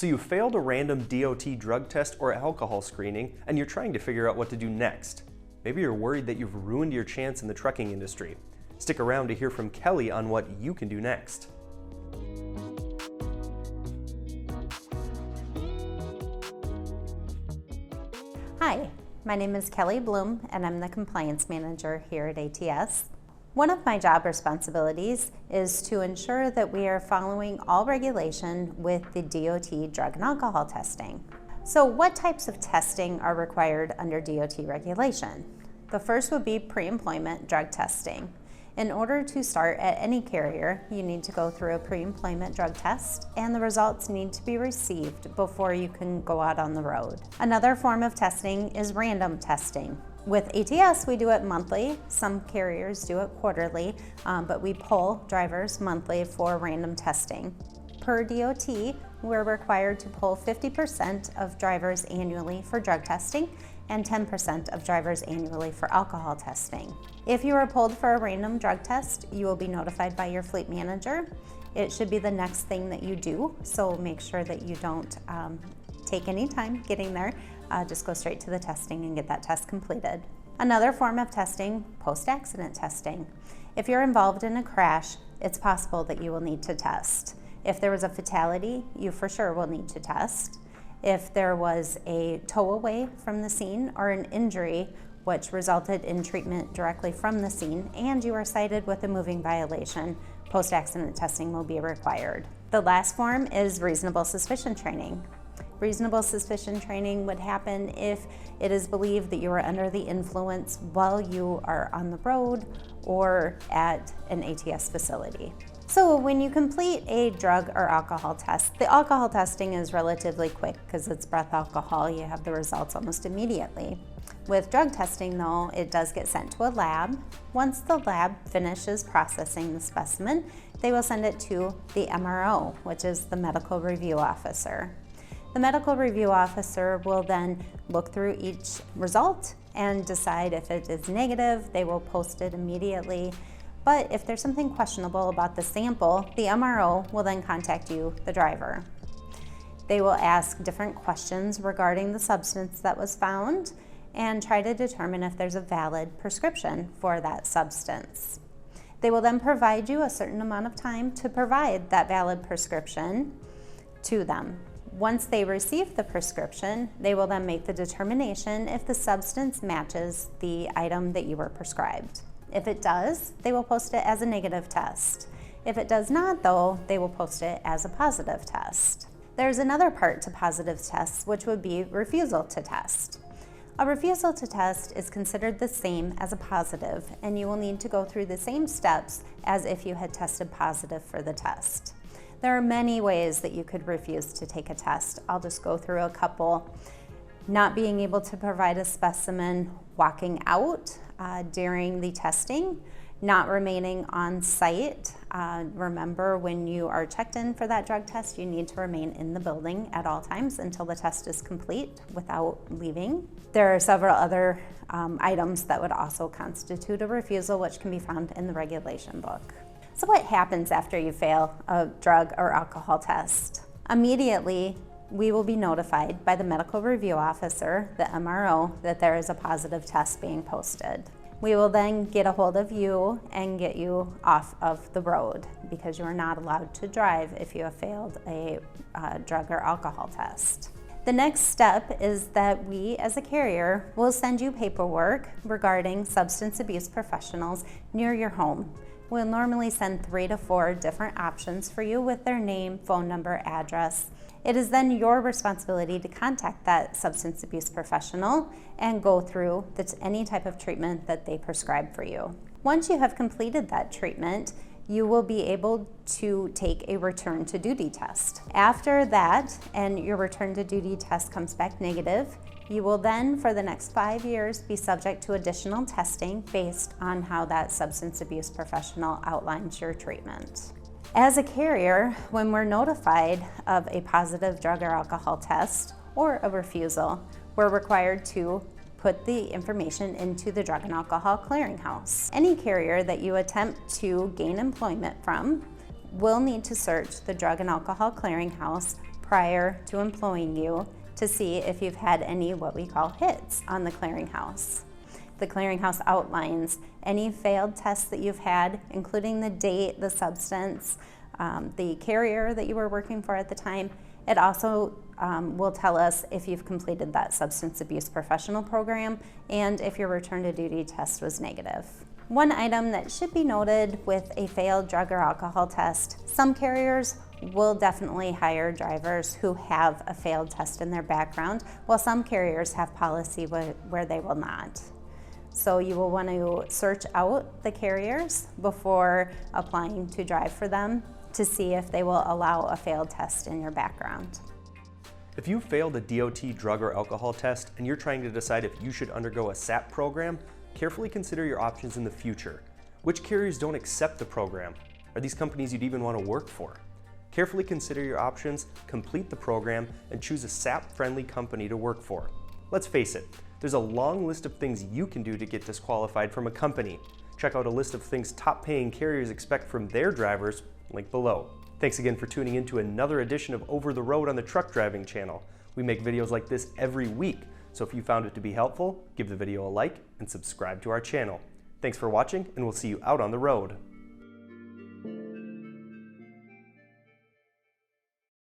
So you failed a random DOT drug test or alcohol screening, and you're trying to figure out what to do next. Maybe you're worried that you've ruined your chance in the trucking industry. Stick around to hear from Kelli on what you can do next. Hi, my name is Kelli Bloom, and I'm the Compliance Manager here at ATS. One of my job responsibilities is to ensure that we are following all regulation with the DOT drug and alcohol testing. So what types of testing are required under DOT regulation? The first would be pre-employment drug testing. In order to start at any carrier, you need to go through a pre-employment drug test, and the results need to be received before you can go out on the road. Another form of testing is random testing. With ATS, we do it monthly. Some carriers do it quarterly, but we poll drivers monthly for random testing. Per DOT, we're required to poll 50% of drivers annually for drug testing and 10% of drivers annually for alcohol testing. If you are polled for a random drug test, you will be notified by your fleet manager. It should be the next thing that you do, so make sure that you don't take any time getting there. Just go straight to the testing and get that test completed. Another form of testing, post-accident testing. If you're involved in a crash, it's possible that you will need to test. If there was a fatality, you for sure will need to test. If there was a tow away from the scene or an injury which resulted in treatment directly from the scene and you are cited with a moving violation, post-accident testing will be required. The last form is reasonable suspicion training. Reasonable suspicion training would happen if it is believed that you are under the influence while you are on the road or at an ATS facility. So when you complete a drug or alcohol test, the alcohol testing is relatively quick because it's breath alcohol. You have the results almost immediately. With drug testing though, it does get sent to a lab. Once the lab finishes processing the specimen, they will send it to the MRO, which is the medical review officer. The medical review officer will then look through each result and decide if it is negative. They will post it immediately. But if there's something questionable about the sample, the MRO will then contact you, the driver. They will ask different questions regarding the substance that was found and try to determine if there's a valid prescription for that substance. They will then provide you a certain amount of time to provide that valid prescription to them. Once they receive the prescription, they will then make the determination if the substance matches the item that you were prescribed. If it does, they will post it as a negative test. If it does not, though, they will post it as a positive test. There's another part to positive tests, which would be refusal to test. A refusal to test is considered the same as a positive, and you will need to go through the same steps as if you had tested positive for the test. There are many ways that you could refuse to take a test. I'll just go through a couple. Not being able to provide a specimen, walking out during the testing, not remaining on site. Remember, when you are checked in for that drug test, you need to remain in the building at all times until the test is complete without leaving. There are several other items that would also constitute a refusal, which can be found in the regulation book. So what happens after you fail a drug or alcohol test? Immediately, we will be notified by the medical review officer, the MRO, that there is a positive test being posted. We will then get a hold of you and get you off of the road because you are not allowed to drive if you have failed a drug or alcohol test. The next step is that we, as a carrier, will send you paperwork regarding substance abuse professionals near your home. We'll normally send 3 to 4 different options for you with their name, phone number, address. It is then your responsibility to contact that substance abuse professional and go through any type of treatment that they prescribe for you. Once you have completed that treatment, you will be able to take a return to duty test. After that, and your return to duty test comes back negative, you will then, for the next 5 years, be subject to additional testing based on how that substance abuse professional outlines your treatment. As a carrier, when we're notified of a positive drug or alcohol test or a refusal, we're required to put the information into the Drug and Alcohol Clearinghouse. Any carrier that you attempt to gain employment from will need to search the Drug and Alcohol Clearinghouse prior to employing you to see if you've had any what we call hits on the clearinghouse. The clearinghouse outlines any failed tests that you've had, including the date, the substance, the carrier that you were working for at the time. It also will tell us if you've completed that substance abuse professional program and if your return to duty test was negative. One item that should be noted with a failed drug or alcohol test, some carriers will definitely hire drivers who have a failed test in their background, while some carriers have policy where they will not. So you will want to search out the carriers before applying to drive for them to see if they will allow a failed test in your background. If you failed a DOT drug or alcohol test and you're trying to decide if you should undergo a SAP program, carefully consider your options in the future. Which carriers don't accept the program? Are these companies you'd even want to work for? Carefully consider your options, complete the program, and choose a SAP-friendly company to work for. Let's face it, there's a long list of things you can do to get disqualified from a company. Check out a list of things top-paying carriers expect from their drivers, link below. Thanks again for tuning in to another edition of Over the Road on the Truck Driving Channel. We make videos like this every week, so if you found it to be helpful, give the video a like and subscribe to our channel. Thanks for watching, and we'll see you out on the road.